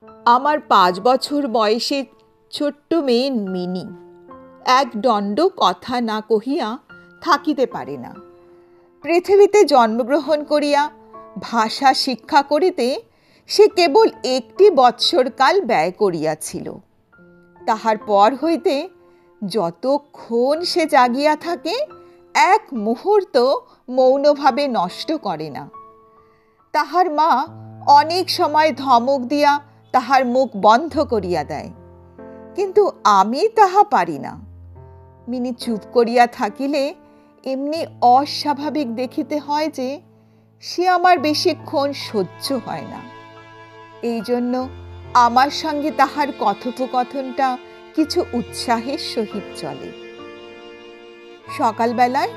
আমার 5 বছর বয়সের ছোট্ট মেয়ে মিনি এক দণ্ড কথা না কহিয়া থাকিতে পারে না। পৃথিবীতে জন্মগ্রহণ করিয়া ভাষা শিক্ষা করিতে সে কেবল 1 বৎসরকাল ব্যয় করিয়াছিল। তাহার পর হইতে যতক্ষণ সে জাগিয়া থাকে এক মুহূর্ত মৌনভাবে নষ্ট করে না। তাহার মা অনেক সময় ধমক দিয়া তাহার মুখ বন্ধ করিয়া দেয়, কিন্তু আমি তাহা পারি না। মিনি চুপ করিয়া থাকিলে এমনি অস্বাভাবিক দেখিতে হয় যে সে আমার বেশিক্ষণ সহ্য হয় না। এই জন্য আমার সঙ্গে তাহার কথোপকথনটা কিছু উৎসাহের সহিত চলে। সকালবেলায়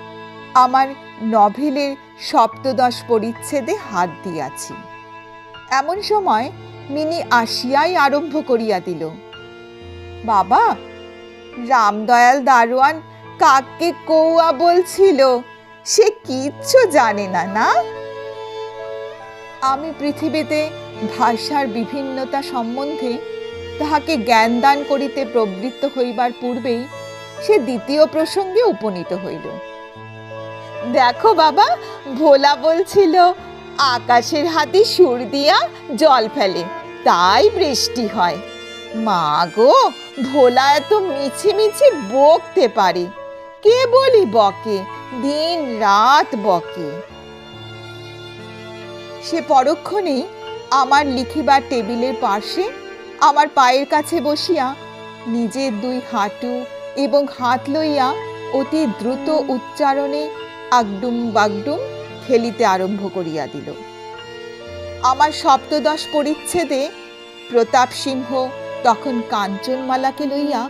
আমার নভেলের ৭৫ পরিচ্ছেদে হাত দিয়াছি। এমন সময় মিনি আসিয়াই আরম্ভ করিয়া দিল, বাবা, রামদয়াল দারোয়ান কাককে কৌয়া বলছিল, সে কিচ্ছু জানে না। না, আমি পৃথিবীতে ভাষার বিভিন্নতা সম্বন্ধে তাহাকে জ্ঞান দান করিতে প্রবৃত্ত হইবার পূর্বেই সে দ্বিতীয় প্রসঙ্গে উপনীত হইল। দেখো বাবা, ভোলা বলছিল আকাশের হাতে সুর দিয়া জল ফেলে, তাই বৃষ্টি হয়। মা গো, ভোলা এত মিছি মিছি বকতে পারে, কে বলি বকে, দিন রাত বকে। সে পরক্ষণেই আমার লিখিবার টেবিলের পাশে আমার পায়ের কাছে বসিয়া নিজের 2 হাঁটু এবং হাত লইয়া অতি দ্রুত উচ্চারণে আগডুম বাগডুম খেলিতে আরম্ভ করিয়া দিল। আমার ৭৫ পরিচ্ছেদে প্রতাপ সিংহ তখন কাঞ্চনমালাকে লইয়া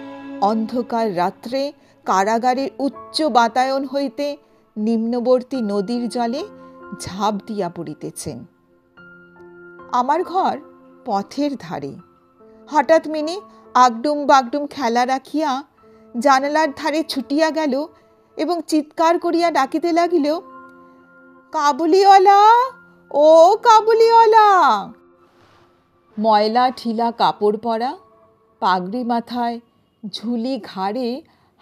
অন্ধকার রাত্রে কারাগারের উচ্চ বাতায়ন হইতে নিম্নবর্তী নদীর জলে ঝাঁপ দিয়া পড়িতেছেন। আমার ঘর পথের ধারে। হঠাৎ মিনি আগডুম বাগডুম খেলা রাখিয়া জানালার ধারে ছুটিয়া গেল এবং চিৎকার করিয়া ডাকিতে লাগিল, কাবুলিওয়ালা, ও কাবুলিওয়ালা। ময়লা ঢিলা কাপড় পরা, পাগড়ি মাথায়, ঝুলি ঘাড়ে,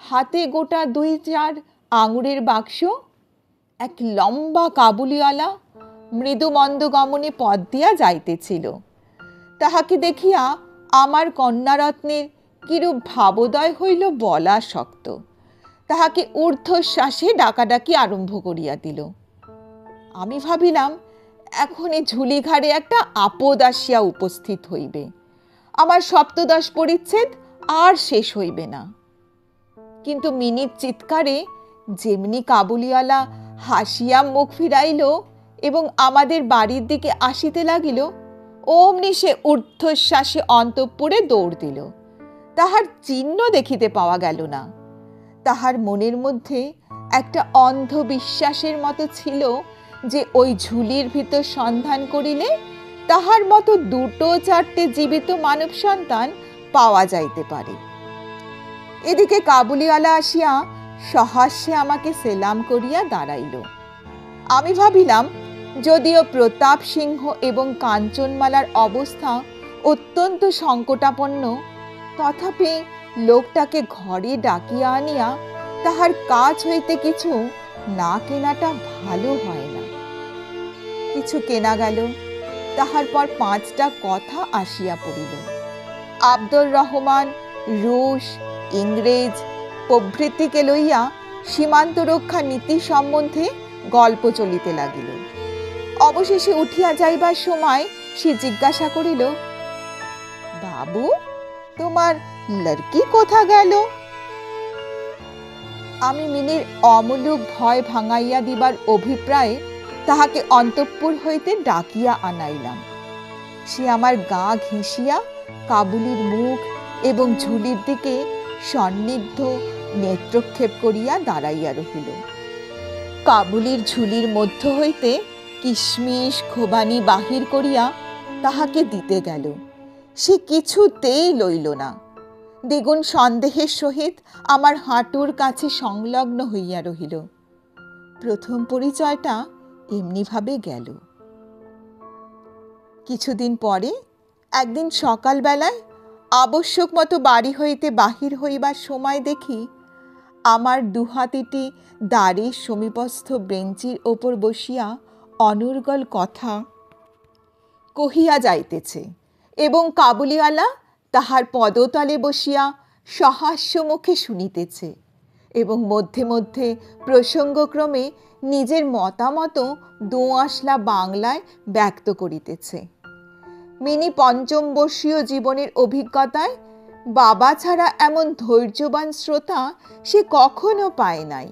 হাতে গোটা 2-4 আঙুরের বাক্স, এক লম্বা কাবুলিওয়ালা মৃদু মন্দ গমনে পথ দিয়া যাইতেছিল। তাহাকে দেখিয়া আমার কন্যারত্নের কিরূপ ভাবোদয় হইল বলা শক্ত। তাহাকে ঊর্ধ্বশ্বাসে ডাকাডাকি আরম্ভ করিয়া দিল। আমি ভাবিলাম এখনই ঝুলি ঘাড়ে একটা আপদ আসিয়া উপস্থিত হইবে, আমার ৭৫ পরিচ্ছেদ আর শেষ হইবে না। কিন্তু মিনির চিৎকারে যেমনি কাবুলিওয়ালা হাসিয়া মুখ ফিরাইল এবং আমাদের বাড়ির দিকে আসিতে লাগিল, অমনি সে ঊর্ধ্বশ্বাসে অন্তঃপুরে দৌড় দিল। তাহার চিহ্ন দেখিতে পাওয়া গেল না। তাহার মনের মধ্যে একটা অন্ধবিশ্বাসের মতো ছিল যে ওই ঝুলির ভিতর সন্ধান করিলে তাহার মতো 2-4টে জীবিত মানব সন্তান পাওয়া যাইতে পারে। এদিকে কাবুলিওয়ালা আসিয়া সহাস্যে আমাকে সেলাম করিয়া দাঁড়াইল। আমি ভাবিলাম যদিও প্রতাপ সিংহ এবং কাঞ্চনমালার অবস্থা অত্যন্ত সংকটাপন্ন, তথাপি লোকটাকে ঘরে ডাকিয়া আনিয়া তাহার কাছ হইতে কিছু না কেনাটা ভালো হয় না। কিছু কেনা গেল, তাহার পর 5টা কথা আসিয়া পড়িল। আব্দুর রহমান, রুশ, ইংরেজ প্রভৃতিকে লইয়া সীমান্ত রক্ষা নীতি সম্বন্ধে গল্প চলিতে লাগিল। অবশেষে উঠিয়া যাইবার সময় সে জিজ্ঞাসা করিল, বাবু, তোমার লড়কি কোথা গেল? আমি মিনির অমূলক ভয় ভাঙাইয়া দিবার অভিপ্রায়ে তাহাকে অন্তঃপুর হইতে ডাকিয়া আনাইলাম। সে আমার গা ঘেঁষিয়া কাবুলির মুখ এবং ঝুলির দিকে সন্নিগ্ধ নেত্রক্ষেপ করিয়া দাঁড়াইয়া রহিল। কাবুলির ঝুলির মধ্য হইতে কিশমিশ খোবানি বাহির করিয়া তাহাকে দিতে গেল। সে কিছুতেই লইল না। দ্বিগুণ সন্দেহের সহিত আমার হাঁটুর কাছে সংলগ্ন হইয়া রহিল। প্রথম পরিচয়টা এমনিভাবে গেল। কিছুদিন পরে একদিন সকালবেলায় আবশ্যক মতো বাড়ি হইতে বাহির হইবার সময় দেখি আমার দুহাতিটি দ্বারের সমীপস্থ বেঞ্চির ওপর বসিয়া অনর্গল কথা কহিয়া যাইতেছে এবং কাবুলিওয়ালা তাহার পদতলে বসিয়া সহাস্য মুখে শুনিতেছে এবং মধ্যে মধ্যে প্রসঙ্গক্রমে নিজের মতামত দোআঁশলা বাংলায় ব্যক্ত করিতেছে। মিনি পঞ্চম বর্ষীয় জীবনের অভিজ্ঞতায় বাবা ছাড়া এমন ধৈর্যবান শ্রোতা সে কখনো পায় নাই।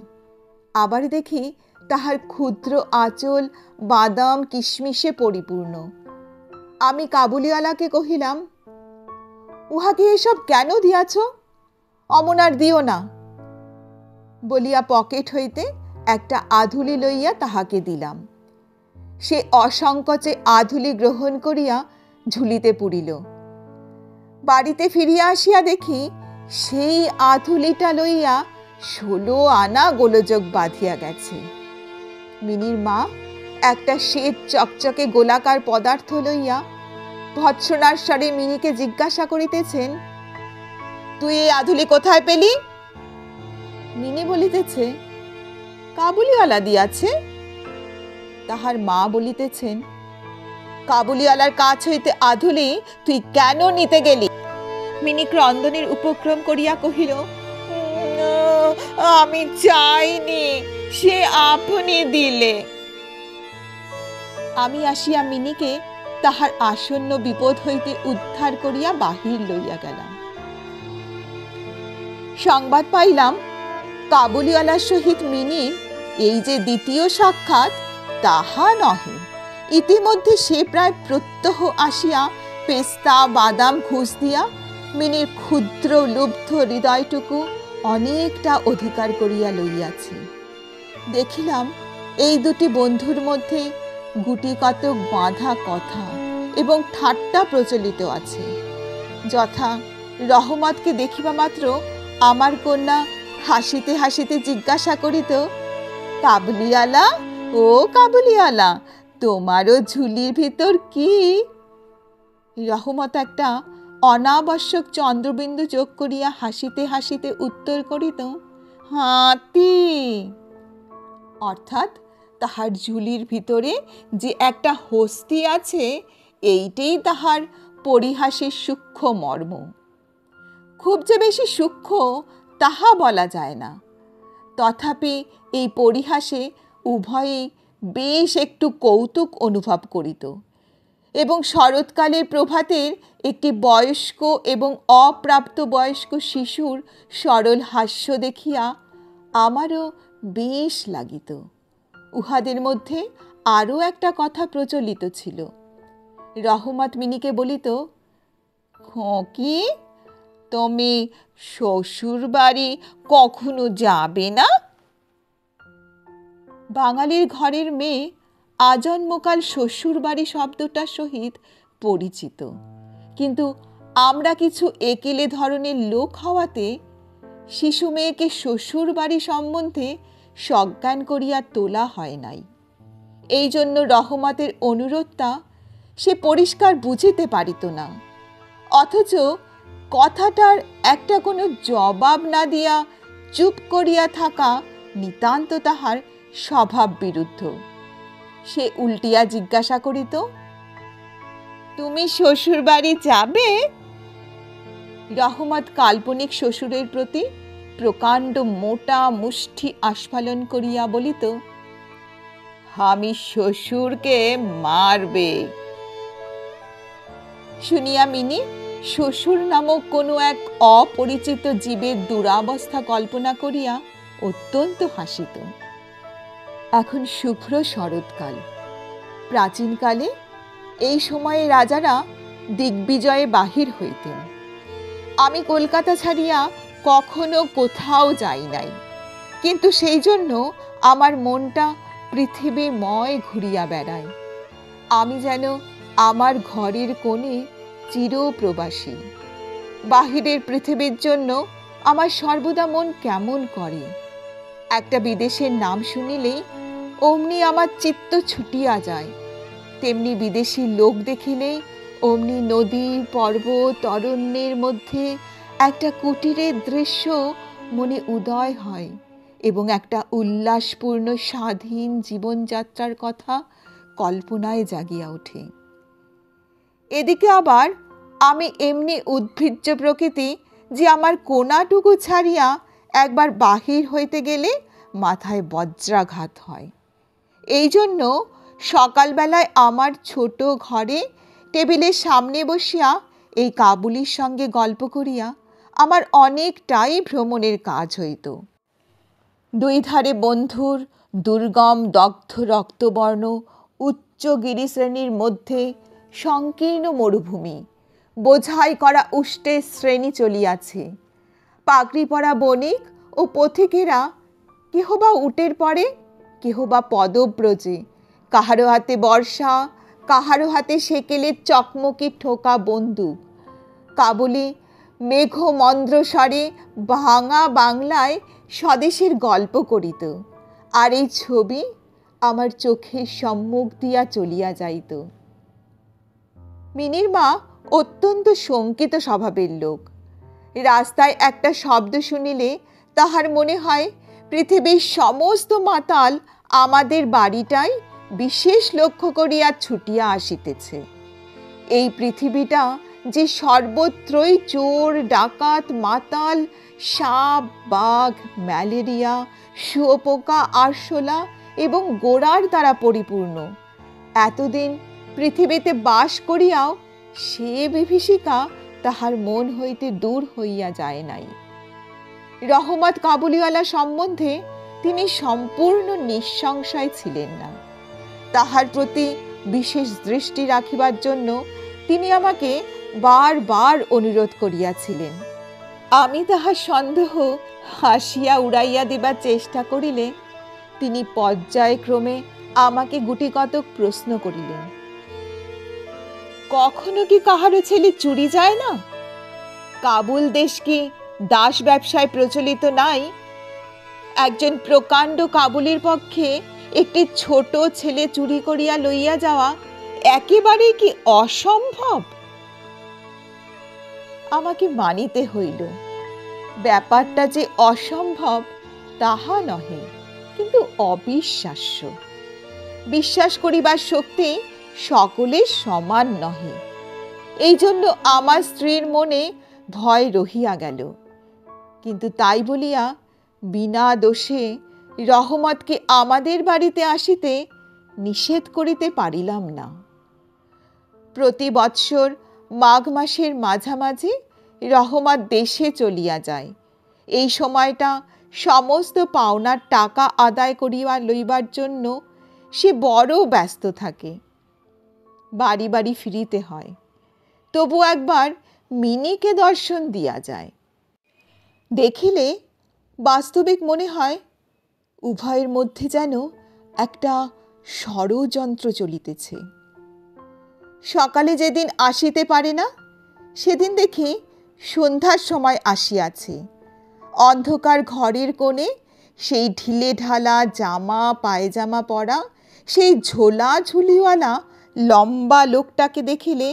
আবার দেখি তাহার ক্ষুদ্র আঁচল বাদাম কিশমিশে পরিপূর্ণ। আমি কাবুলিওয়ালাকে কহিলাম, উহাকে এসব কেন দিয়াছ? অমন আর দিও না বলিয়া পকেট হইতে একটা আধুলি লইয়া তাহাকে দিলাম। সে অসংকোচে আধুলি গ্রহণ করিয়া ঝুলিতে পুরিল। বাড়িতে ফিরিয়া আসিয়া দেখি সেই আধুলিটা লইয়া 16 আনা গোলযোগ বাঁধিয়া গেছে। মিনির মা একটা শ্বেত চকচকে গোলাকার পদার্থ লইয়া ভৎসনার স্বরে মিনিকে জিজ্ঞাসা করিতেছেন, তুই এই আধুলি কোথায় পেলি? মিনি বলিতেছে, কাবুলিওয়ালা দিয়াছে। তাহার মা বলিতেছেন, কাবুলিওয়ালার কাছ হইতে আধুলি তুই কেন নিতে গেলি? মিনি ক্রন্দনের উপক্রম করিয়া কহিল, আমি চাইনি, সে আপনি দিলে। আমি আসিয়া মিনিকে তাহার আসন্ন বিপদ হইতে উদ্ধার করিয়া বাহির লইয়া গেলাম। সংবাদ পাইলাম কাবুলিওয়ালার সহিত মিনির এই যে দ্বিতীয় সাক্ষাৎ তাহা নহে। ইতিমধ্যে সে প্রায় প্রত্যহ আসিয়া পেস্তা বাদাম ঘুষ দিয়া মিনির ক্ষুদ্র লুব্ধ হৃদয়টুকু অনেকটা অধিকার করিয়া লইয়াছে। দেখিলাম এই দুটি বন্ধুর মধ্যে গুটি কতক বাঁধা কথা এবং ঠাট্টা প্রচলিত আছে। যথা, রহমতকে দেখিবা মাত্র আমার কন্যা হাসিতে হাসিতে জিজ্ঞাসা করিত, কাবুলিওয়ালা, ও কাবুলিওয়ালা, তোমারও ঝুলির ভিতর কি? রহমত একটা অনাবশ্যক চন্দ্রবিন্দু যোগ করিয়া হাসিতে হাসিতে উত্তর করিত, হাতি। অর্থাৎ তাহার ঝুলির ভিতরে যে একটা হস্তি আছে, এইটাই তাহার পরিহাসের সূক্ষ্ম মর্ম। খুব যে বেশি সূক্ষ্ম তাহা বলা যায় না, তথাপি এই পরিহাসে উভয়েই বেশ একটু কৌতুক অনুভব করিত এবং শরৎকালের প্রভাতের একটি বয়স্ক এবং অপ্রাপ্ত বয়স্ক শিশুর সরল হাস্য দেখিয়া আমারও বেশ লাগিত। উহাদের মধ্যে আরও একটা কথা প্রচলিত ছিল। রহমত মিনিকে বলিত, খোঁকি, তুমি শ্বশুর বাড়ি কখনো যাবে না? বাঙালির ঘরের মেয়ে আজন্মকাল শ্বশুর বাড়ি শব্দটার সহিত পরিচিত, কিন্তু আমরা কিছু একেলে ধরনের লোক হওয়াতে শিশু মেয়েকে শ্বশুর বাড়ি সম্বন্ধে সজ্ঞান করিয়া তোলা হয় নাই। এই জন্য রহমতের অনুরোধটা সে পরিষ্কার বুঝিতে পারিত না, অথচ কথাটার একটা কোনো জবাব না দিয়া চুপ করিয়া থাকা নিতান্ত তাহার স্বভাব বিরুদ্ধ। সে উল্টিয়া জিজ্ঞাসা করিত, তুমি শ্বশুর বাড়ি যাবে? রহমত কাল্পনিক শ্বশুরের প্রতি প্রকাণ্ড মোটা মুষ্টি আস্ফালন করিয়া বলিত, আমি শ্বশুরকে মারবে। শুনিয়া মিনি শ্বশুর নামক কোনো এক অপরিচিত জীবের দুরাবস্থা কল্পনা করিয়া অত্যন্ত হাসিত। এখন শুভ্র শরৎকাল। প্রাচীনকালে এই সময়ে রাজারা দিগ্বিজয়ে বাহির হইতেন। আমি কলকাতা ছাড়িয়া কখনো কোথাও যাই নাই, কিন্তু সেই জন্য আমার মনটা পৃথিবীময় ঘুরিয়া বেড়ায়। আমি যেন আমার ঘরের কোণে চিরপ্রবাসী। বাহিরের পৃথিবীর জন্য আমার সর্বদা মন কেমন করে। একটা বিদেশের নাম শুনিলেই অমনি আমার চিত্ত ছুটিয়া যায়, তেমনি বিদেশি লোক দেখিলেই অমনি নদী পর্বত অরণ্যের মধ্যে একটা কুটিরের দৃশ্য মনে উদয় হয় এবং একটা উল্লাসপূর্ণ স্বাধীন জীবনযাত্রার কথা কল্পনায় জাগিয়া ওঠে। এদিকে আবার আমি এমনি উদ্ভিজ্জ প্রকৃতি যে আমার কোনাটুকু ছাড়িয়া একবার বাহির হইতে গেলে মাথায় বজ্রাঘাত হয়। এই জন্য সকালবেলায় আমার ছোট ঘরে টেবিলের সামনে বসিয়া এই কাবুলির সঙ্গে গল্প করিয়া আমার অনেকটাই ভ্রমণের কাজ হইত। দুই ধারে বন্ধুর দুর্গম দগ্ধ রক্তবর্ণ উচ্চ গিরিশ্রেণীর মধ্যে সংকীর্ণ মরুভূমি, বোঝাই করা উষ্টের শ্রেণী চলিয়াছে। পাগড়ি পরা বণিক ও পথিকেরা কেহ বা উটের পরে, কেহ বা পদব্রজে, কাহারো হাতে বর্ষা, কাহারো হাতে সেকেলের চকমকি ঠোকা বন্দুক। কাবুলি মেঘমন্দ্রস্বরে ভাঙা বাংলায় স্বদেশের গল্প করিত, আর এই ছবি আমার চোখের সম্মুখ দিয়া চলিয়া যাইত। মিনির মা অত্যন্ত শঙ্কিত স্বভাবের লোক। রাস্তায় একটা শব্দ শুনিলে তাহার মনে হয় পৃথিবীর সমস্ত মাতাল আমাদের বাড়িটাই বিশেষ লক্ষ্য করিয়া ছুটিয়া আসিতেছে। এই পৃথিবীটা যে সর্বত্রই চোর ডাকাত মাতাল সাপ বাঘ ম্যালেরিয়া শুয়োপোকা আরশোলা এবং গোড়ার দ্বারা পরিপূর্ণ, এতদিন পৃথিবীতে বাস করিয়াও সে বিভীষিকা তাহার মন হইতে দূর হইয়া যায় নাই। রহমত কাবুলিওয়ালা সম্বন্ধে তিনি সম্পূর্ণ নিঃসংশয় ছিলেন না। তাহার প্রতি বিশেষ দৃষ্টি রাখিবার জন্য তিনি আমাকে বারবার অনুরোধ করিয়াছিলেন। আমি তাহার সন্দেহ হাসিয়া উড়াইয়া দিবার চেষ্টা করিলে তিনি পর্যায়ক্রমে আমাকে গুটিকতক প্রশ্ন করিলেন। কখনো কি কাহারো ছেলে চুরি যায় না? কাবুল দেশ কি দাস ব্যবসায় প্রচলিত নাই? একজন প্রকাণ্ড কাবুলির পক্ষে একটি ছোট ছেলে চুরি করিয়া লইয়া যাওয়া একেবারেই কি অসম্ভব? আমাকে মানিতে হইল ব্যাপারটা যে অসম্ভব তাহা নহে, কিন্তু অবিশ্বাস্য। বিশ্বাস করিবার শক্তি সকলের সমান নহে। এই জন্য আমার স্ত্রীর মনে ভয় রহিয়া গেল, কিন্তু তাই বলিয়া বিনা দোষে রহমতকে আমাদের বাড়িতে আসিতে নিষেধ করিতে পারিলাম না। প্রতি বৎসর মাঘ মাসের মাঝামাঝি রহমত দেশে চলিয়া যায়। এই সময়টা সমস্ত পাওনার টাকা আদায় করিয়া লইবার জন্য সে বড় ব্যস্ত থাকে। বাড়ি বাড়ি ফিরিতে হয়, তবু একবার মিনিকে দর্শন দিয়া যায়। দেখিলে বাস্তবিক মনে হয় উভয়ের মধ্যে যেন একটা ষড়যন্ত্র চলিতেছে। সকালে যেদিন আসিতে পারে না, সেদিন দেখি সন্ধ্যার সময় আসিয়াছে। অন্ধকার ঘরের কোণে সেই ঢিলে ঢালা জামা পায়জামা পরা সেই ঝোলা ঝুলিওয়ালা লম্বা লোকটাকে দেখিলে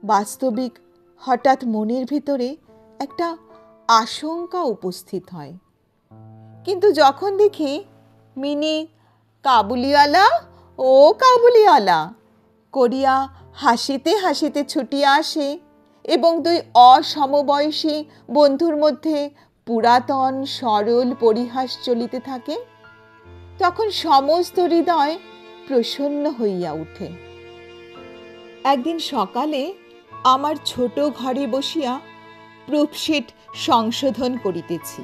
বাস্তবিক হঠাৎ মনের ভিতরে একটা আশঙ্কা উপস্থিত হয়। কিন্তু যখন দেখি মিনি কাবুলিওয়ালা ও কাবুলিওয়ালা করিয়া হাসিতে হাসিতে ছুটিয়া আসে এবং দুই অসমবয়সী বন্ধুর মধ্যে পুরাতন সরল পরিহাস চলিতে থাকে, তখন সমস্ত হৃদয় প্রসন্ন হইয়া উঠে। একদিন সকালে আমার ছোট ঘরে বসিয়া প্রুফশিট সংশোধন করিতেছি।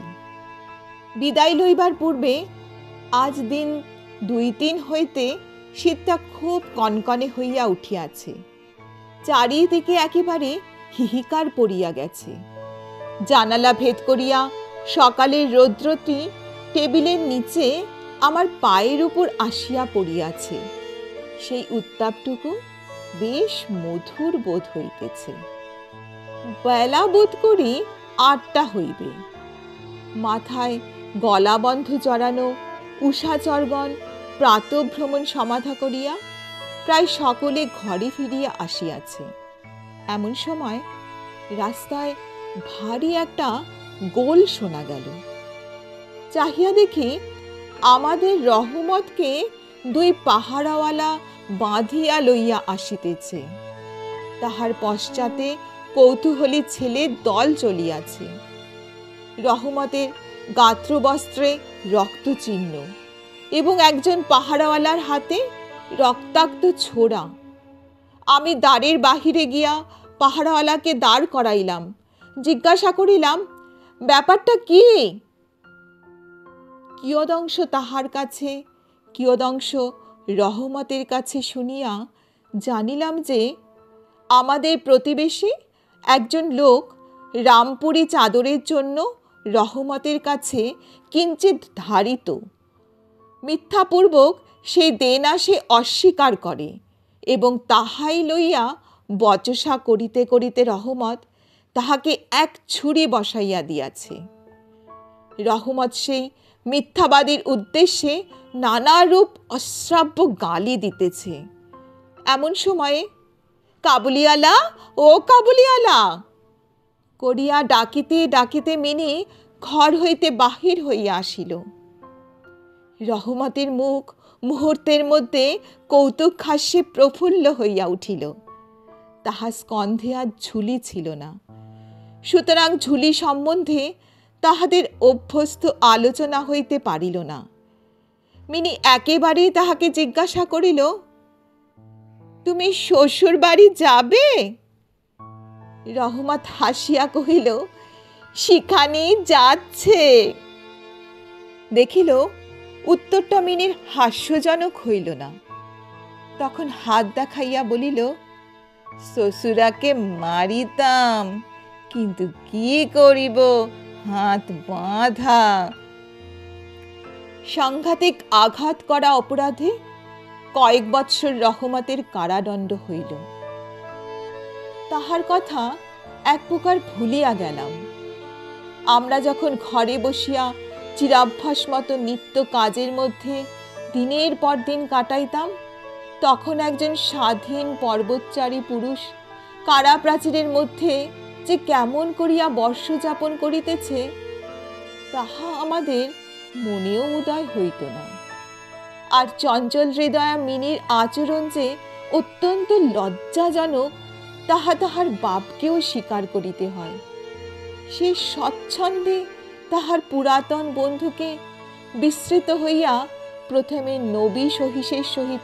বিদায় লইবার পূর্বে আজ দিন 2-3 হইতে শীতটা খুব কনকনে হইয়া উঠিয়াছে। চারিদিকে একেবারে হিহিকার পড়িয়া গেছে। জানালা ভেদ করিয়া সকালের রৌদ্রটি টেবিলের নিচে আমার পায়ের উপর আসিয়া পড়িয়াছে। সেই উত্তাপটুকু বেশ মধুর বোধ হইতেছে। বেলা বোধ করি 8টা হইবে। মাথায় গলাবন্ধ জড়ানো উষাচরগণ প্রাতঃভ্রমণ সমাধা করিয়া প্রায় সকলে ঘরে ফিরিয়া আসিয়াছে। এমন সময় রাস্তায় ভারী একটা গোল শোনা গেল। চাহিয়া দেখি আমাদের রহমতকে দুই পাহারাওয়ালা বাঁধিয়া লইয়া আসিতেছে। তাহার পশ্চাতে কৌতূহলী ছেলের দল চলিয়াছে। রহমতের গাত্রবস্ত্রে রক্তচিহ্ন এবং একজন পাহারাওয়ালার হাতে রক্তাক্ত ছোড়া। আমি দ্বারের বাহিরে গিয়া পাহারাওয়ালাকে দাঁড় করাইলাম, জিজ্ঞাসা করিলাম, ব্যাপারটা কি? কিয়দংশ তাহার কাছে, কিয়দংশ রহমতের কাছে শুনিয়া জানিলাম যে আমাদের প্রতিবেশী একজন লোক রামপুরি চাদরের জন্য রহমতের কাছে কিঞ্চিত ধারিত। মিথ্যাপূর্বক সেই দেনা সে অস্বীকার করে এবং তাহাই লইয়া বচসা করিতে করিতে রহমত তাহাকে এক ছুরি বসাইয়া দিয়াছে। রহমত সেই মিথ্যাবাদীর উদ্দেশ্যে নানারূপ অশ্রাব্য গালি দিতেছে। এমন সময়ে কাবুলিওয়ালা, ও কাবুলিওয়ালা করিয়া ডাকিতে ডাকিতে মিনি ঘর হইতে বাহির হইয়া আসিল। রহমতের মুখ মুহূর্তের মধ্যে কৌতুক হাস্যে প্রফুল্ল হইয়া উঠিল। তাহার স্কন্ধে আর ঝুলি ছিল না, সুতরাং ঝুলি সম্বন্ধে তাহাদের অভ্যস্ত আলোচনা হইতে পারিল না। মিনি একেবারেই তাহাকে জিজ্ঞাসা করিল, তুমি শ্বশুর বাড়ি যাবে? রহমত হাসিয়া কহিল, সেখানেই যাচ্ছে। দেখিল উত্তরটা মিনির হাস্যজনক হইল না। তখন হাত দেখাইয়া বলিল, শ্বশুরাকে মারিতাম, কিন্তু কি করিব, হাত বাঁধা। সাংঘাতিক আঘাত করা অপরাধে কয়েক বৎসর রহমতের কারাদণ্ড হইল। তাহার কথা এক প্রকার ভুলিয়া গেলাম। আমরা যখন ঘরে বসিয়া চিরাভ্যাস মতো নিত্য কাজের মধ্যে দিনের পর দিন কাটাইতাম, তখন একজন স্বাধীন পর্বতচারী পুরুষ কারা প্রাচীরের মধ্যে যে কেমন করিয়া বর্ষ যাপন করিতেছে তাহা আমাদের মনেও উদয় হইত না। আর চঞ্চল হৃদয়া মিনির আচরণ যে অত্যন্ত লজ্জাজনক তাহা তাহার বাপকেও স্বীকার করিতে হয়। সে স্বচ্ছন্দে তাহার পুরাতন বন্ধুকে বিস্মৃত হইয়া প্রথমে নবী সহিসের সহিত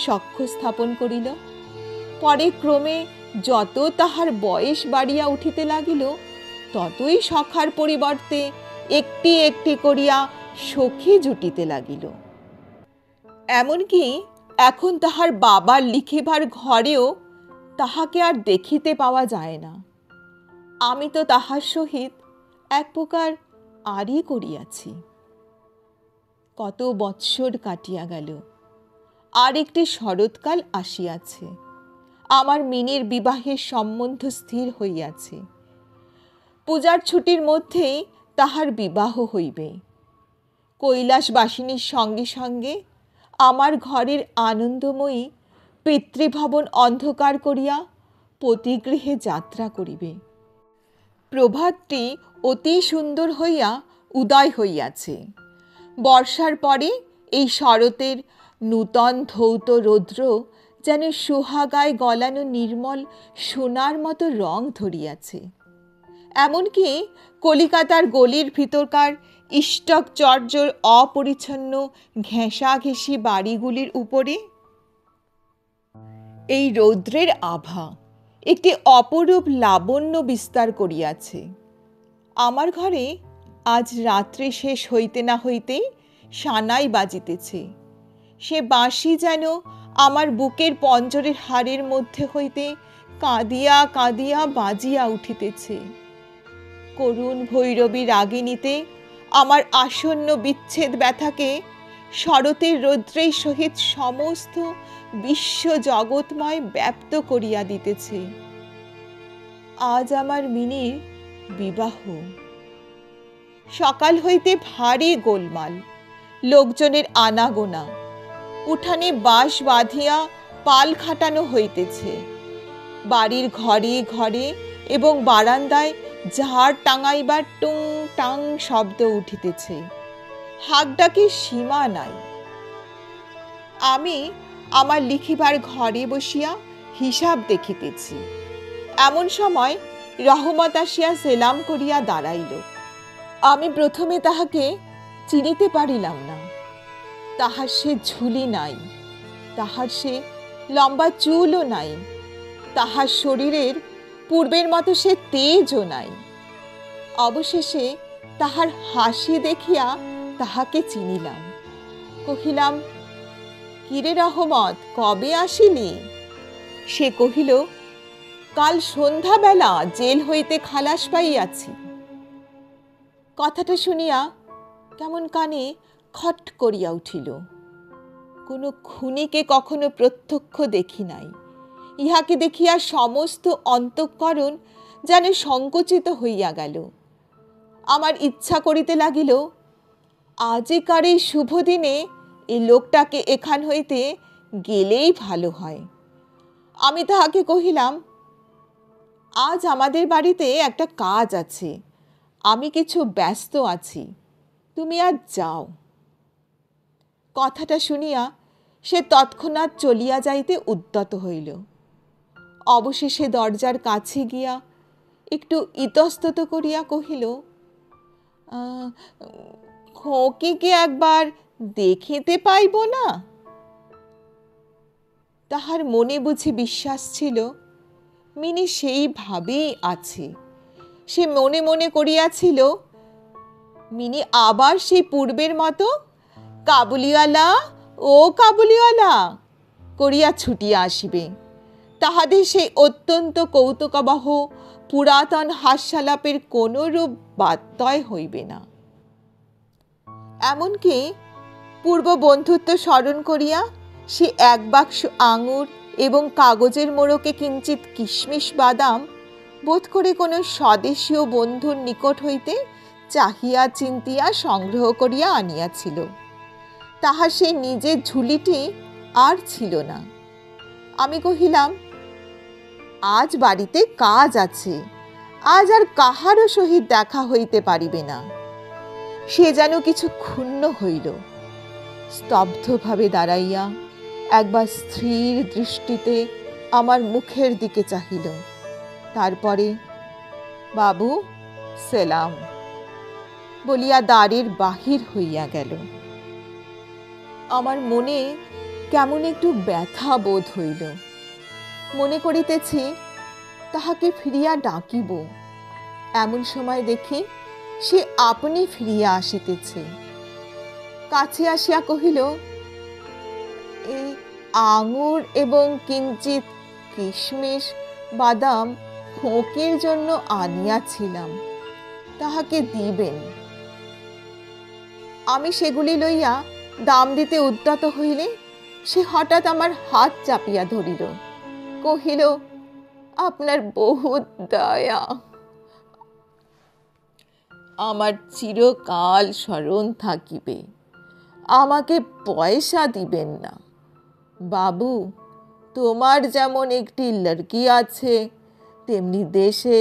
সখ্য স্থাপন করিল। পরে ক্রমে যত তাহার বয়স বাড়িয়া উঠিতে লাগিল, ততই সখার পরিবর্তে একটি একটি করিয়া সখী জুটিতে লাগিল। এমনকি এখন তাহার বাবার লিখিবার ঘরেও তাহাকে আর দেখিতে পাওয়া যায় না। আমি তো তাহার সহিত এক প্রকার আড়ি করিয়াছি। কত বৎসর কাটিয়া গেল, আর একটি শরৎকাল আসিয়াছে। আমার মিনির বিবাহের সম্বন্ধ স্থির হইয়াছে। পূজার ছুটির মধ্যেই তাহার বিবাহ হইবে। কৈলাসবাসিনীর সঙ্গে সঙ্গে আমার ঘরের আনন্দময়ী পিতৃভবন অন্ধকার করিয়া পতিগৃহে যাত্রা করিবে। প্রভাতটি অতি সুন্দর হইয়া উদয় হইয়াছে। বর্ষার পরে এই শরতের নূতন ধৌত রৌদ্র যেন সোহাগায় গলানো নির্মল সোনার মতো রং ধরিয়াছে। এমনকি কলিকাতার গলির ভিতরকার ইষ্টক চর্যর অপরিচ্ছন্ন ঘেঁষাঘেঁষি বাড়িগুলির উপরে এই রৌদ্রের আভা একটি অপরূপ লাবণ্য বিস্তার করিয়াছে। আমার ঘরে আজ রাত্রে শেষ হইতে না হইতেই সানাই বাজিতেছে। সে বাঁশি যেন আমার বুকের পঞ্জরের হাড়ের মধ্যে হইতে কাঁদিয়া কাঁদিয়া বাজিয়া উঠিতেছে। করুণ ভৈরবী রাগিনীতে আমার আসন্ন বিচ্ছেদ ব্যথাকে শরতের রৌদ্রের সহিত সমস্ত বিশ্ব জগৎময় ব্যাপ্ত করিয়া দিতেছে। আজ আমার মিনির বিবাহ। সকাল হইতে ভারী গোলমাল, লোকজনের আনাগোনা, উঠানে বাঁশ বাঁধিয়া পাল খাটানো হইতেছে। বাড়ির ঘরে ঘরে এবং বারান্দায় ঝাড় টাঙাইবার টুং টাং শব্দ উঠিতেছে। হাঁকডাকির সীমা নাই। আমি আমার লিখিবার ঘরে বসিয়া হিসাব দেখিতেছি। এমন সময় রহমত আসিয়া সেলাম করিয়া দাঁড়াইল। আমি প্রথমে তাহাকে চিনিতে পারিলাম না। তাহার সে ঝুলি নাই, তাহার সে লম্বা চুলও নাই, তাহার শরীরের পূর্বের মতো সে তেজও নাই। অবশেষে তাহার হাসি দেখিয়া তাহাকে চিনিলাম। কহিলাম, কিরে রহমত, কবে আসিলি? সে কহিল, কাল সন্ধ্যাবেলা জেল হইতে খালাস পাইয়াছি। কথাটা শুনিয়া কেমন কানে খট করিয়া উঠিল। কোনো খুনিকে কখনো প্রত্যক্ষ দেখি নাই। ইহাকে দেখিয়া সমস্ত অন্তঃকরণ যেন সংকুচিত হইয়া গেল। আমার ইচ্ছা করিতে লাগিল, আজিকার এই শুভ দিনে এই লোকটাকে এখান হইতে গেলেই ভালো হয়। আমি তাহাকে কহিলাম, আজ আমাদের বাড়িতে একটা কাজ আছে, আমি কিছু ব্যস্ত আছি, তুমি আজ যাও। কথাটা শুনিয়া সে তৎক্ষণাৎ চলিয়া যাইতে উদ্যত হইল। অবশেষে দরজার কাছে গিয়া একটু ইতস্তত করিয়া কহিল, খোকিকে একবার দেখিতে পাইব না? তাহার মনে বুঝি বিশ্বাস ছিল মিনি সেইভাবেই আছে। সে মনে মনে করিয়াছিল মিনি আবার সেই পূর্বের মতো কাবুলিওয়ালা, ও কাবুলিওয়ালা করিয়া ছুটিয়া আসিবে। তাহাদের সেই অত্যন্ত কৌতুকাবহ পুরাতন হাস্যালাপের কোনো রূপ বাত্যয় হইবে না। এমনকি পূর্ব বন্ধুত্ব স্মরণ করিয়া সে এক বাক্স আঙুর এবং কাগজের মোড়কে কিঞ্চিত কিশমিশ বাদাম বোধ করে কোনো স্বদেশীয় বন্ধুর নিকট হইতে চাহিয়া চিন্তিয়া সংগ্রহ করিয়া আনিয়াছিল। তাহার সেই নিজের ঝুলিটি আর ছিল না। আমি কহিলাম, আজ বাড়িতে কাজ আছে, আজ আর কাহারও সহিত দেখা হইতে পারিবে না। সে যেন কিছু ক্ষুণ্ণ হইল। স্তব্ধভাবে দাঁড়াইয়া একবার স্থির দৃষ্টিতে আমার মুখের দিকে চাহিল। তারপরে, বাবু সেলাম বলিয়া দ্বারের বাহির হইয়া গেল। আমার মনে কেমন একটু ব্যথা বোধ হইল। মনে করিতেছি তাহাকে ফিরিয়া ডাকিব। এমন সময় দেখি সে আপনি ফিরিয়া আসিতেছে। কাছে আসিয়া কহিল, এই আঙুর এবং কিঞ্চিত কিশমিশ বাদাম খোকের জন্য আনিয়াছিলাম, তাহাকে দিবেন। আমি সেগুলি লইয়া দাম দিতে উদ্যত হইলে সে হঠাৎ আমার হাত চাপিয়া ধরিল, কহিল, আপনার বহুত দয়া, আমার চিরকাল স্মরণ থাকিবে। আমাকে পয়সা দিবেন না বাবু, তোমার যেমন একটি লড়কি আছে তেমনি দেশে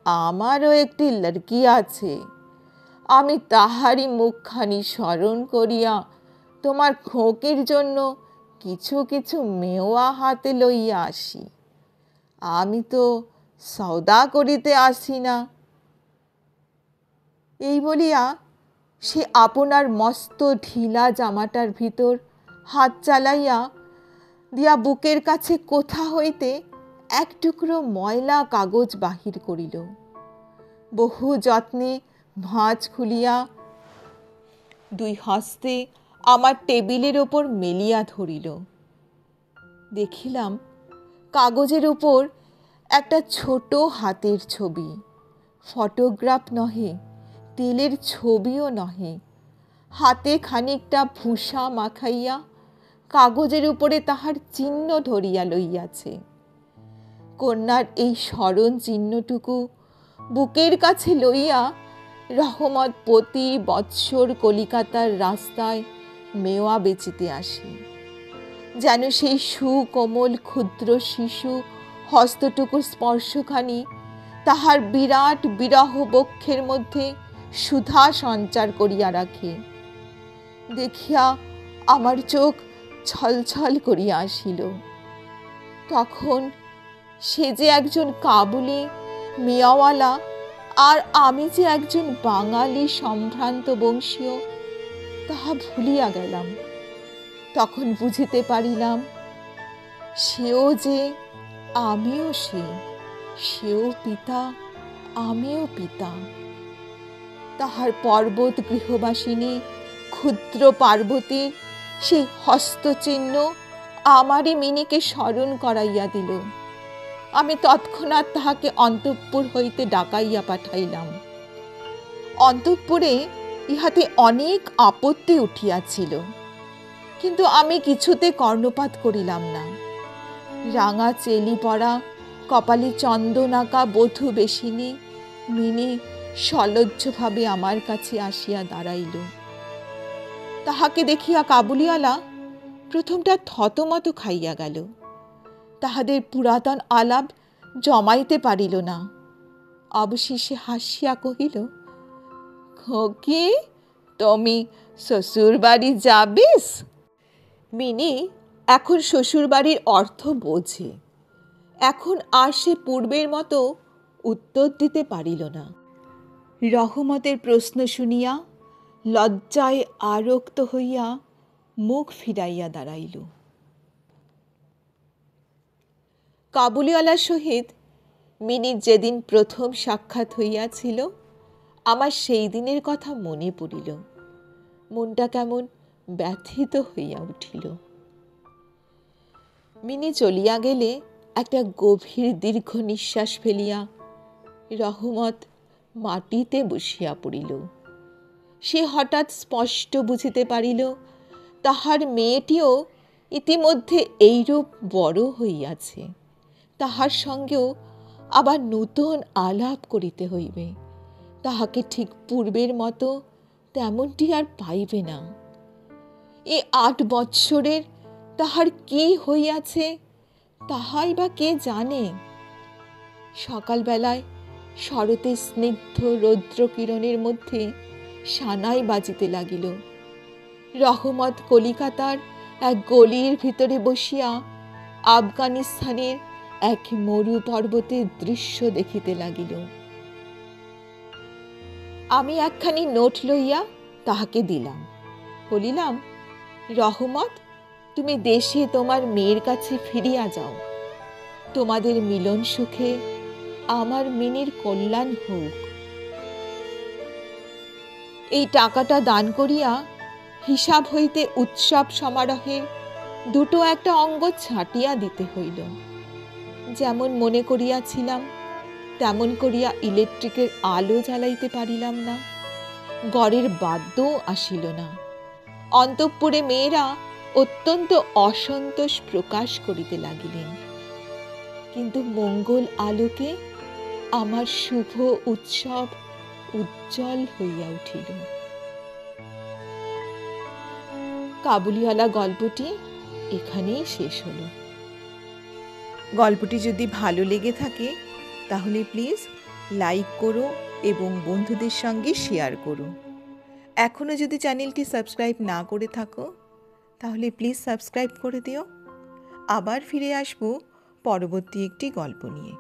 আমারও একটি লড়কি আছে। আমি তাহারই মুখখানি স্মরণ করিয়া তোমার খোঁকের জন্য কিছু কিছু মেওয়া হাতে লইয়া আসি। আমি তো সওদা করিতে আসি না। এই বলিয়া সে আপনার মস্ত ঢিলা জামাটার ভিতর হাত চালাইয়া দিয়া বুকের কাছে কোথা হইতে এক টুকরো ময়লা কাগজ বাহির করিল। বহু যত্নে ভাঁজ খুলিয়া দুই হস্তে আমার টেবিলের ওপর মেলিয়া ধরিল। দেখিলাম কাগজের উপর একটা ছোট হাতের ছবি, ফটোগ্রাফ নহে, তেলের ছবিও নহে। হাতে খানিকটা ভূষা মাখাইয়া কাগজের উপরে তাহার চিহ্ন ধরিয়া লইয়াছে। কন্যার এই স্মরণ চিহ্নটুকু বুকের কাছে লইয়া রহমত প্রতি বৎসর কলিকাতার রাস্তায় মেওয়া বেচিতে আসে। যেন সেই সুকোমল ক্ষুদ্র শিশু হস্তটুকুর স্পর্শখানি তাহার বিরাট বিরহ বক্ষের মধ্যে সুধা সঞ্চার করিয়া রাখে। দেখিয়া আমার চোখ ছলছল করিয়া আসিল। তখন সে যে একজন কাবুলি মিয়াওয়ালা, আর আমি যে একজন বাঙালি সম্ভ্রান্ত বংশীয়, তাহা ভুলিয়া গেলাম। তখন বুঝিতে পারিলাম, সেও যে, আমিও সে, সেও পিতা, আমিও পিতা। তাহার পর্বত গৃহবাসিনী ক্ষুদ্র পার্বতীর সেই হস্তচিহ্ন আমারই মিনিকে স্মরণ করাইয়া দিল। আমি তৎক্ষণাৎ তাহাকে অন্তঃপুর হইতে ডাকাইয়া পাঠাইলাম। অন্তঃপুরে ইহাতে অনেক আপত্তি উঠিয়াছিল, কিন্তু আমি কিছুতে কর্ণপাত করিলাম না। রাঙা চেলি পরা, কপালে চন্দনাকা বধূ বেশিনী মিনি সলজ্জভাবে আমার কাছে আসিয়া দাঁড়াইল। তাহাকে দেখিয়া কাবুলিওয়ালা প্রথমটা থতমত খাইয়া গেল। তাহাদের পুরাতন আলাপ জমাইতে পারিল না। অবশেষে হাসিয়া কহিল, খোকি, তুমি শ্বশুর বাড়ি যাবিস? মিনি এখন শ্বশুর বাড়ির অর্থ বোঝে। এখন আর সে পূর্বের মতো উত্তর দিতে পারিল না। রহমতের প্রশ্ন শুনিয়া লজ্জায় আরক্ত হইয়া মুখ ফিরাইয়া দাঁড়াইল। কাবুলিওয়ালার সহিত মিনির যেদিন প্রথম সাক্ষাৎ হইয়াছিল, আমার সেই দিনের কথা মনে পড়িল। মনটা কেমন ব্যথিত হইয়া উঠিল। মিনি চলিয়া গেলে একটা গভীর দীর্ঘ নিঃশ্বাস ফেলিয়া রহমত মাটিতে বসিয়া পড়িল। সে হঠাৎ স্পষ্ট বুঝিতে পারিল, তাহার মেয়েটিও ইতিমধ্যে এইরূপ বড় হইয়াছে। তাহার সঙ্গেও আবার নূতন আলাপ করিতে হইবে। তাহাকে ঠিক পূর্বের মতো তেমনটি আর পাইবে না। এ 8 বৎসরের তাহার কি হইয়াছে, তাহাই বা কে জানে। সকালবেলায় শরতের স্নিগ্ধ রৌদ্রকিরণের মধ্যে সানাই বাজিতে লাগিল। রহমত কলিকাতার এক গলির ভিতরে বসিয়া আফগানিস্তানের এক মরু পর্বতের দৃশ্য দেখিতে লাগিল। আমি একখানি নোট লইয়া তাহাকে দিলাম। বলিলাম, রহমত, তুমি দেশে তোমার মেয়ের কাছে ফিরিয়া যাও। তোমাদের মিলন সুখে আমার মিনির কল্যাণ হোক। এই টাকাটা দান করিয়া হিসাব হইতে উৎসব সমারোহের 2-1 অঙ্গ ছাটিয়া দিতে হইল। যেমন মনে করিয়াছিলাম, তেমন করিয়া ইলেকট্রিকের আলো জ্বালাইতে পারিলাম না। গড়ের বাদ্যও আসিল না। অন্তঃপুরে মেয়েরা অত্যন্ত অসন্তোষ প্রকাশ করিতে লাগিলেন। কিন্তু মঙ্গল আলোকে আমার শুভ উৎসব উজ্জ্বল হইয়া উঠিল। কাবুলিওয়ালা গল্পটি এখানেই শেষ হলো। গল্পটি যদি ভালো লেগে থাকে তাহলে প্লিজ লাইক করো এবং বন্ধুদের সঙ্গে শেয়ার করো। এখনও যদি চ্যানেলটি সাবস্ক্রাইব না করে থাকো তাহলে প্লিজ সাবস্ক্রাইব করে দিও। আবার ফিরে আসবো পরবর্তী একটি গল্প নিয়ে।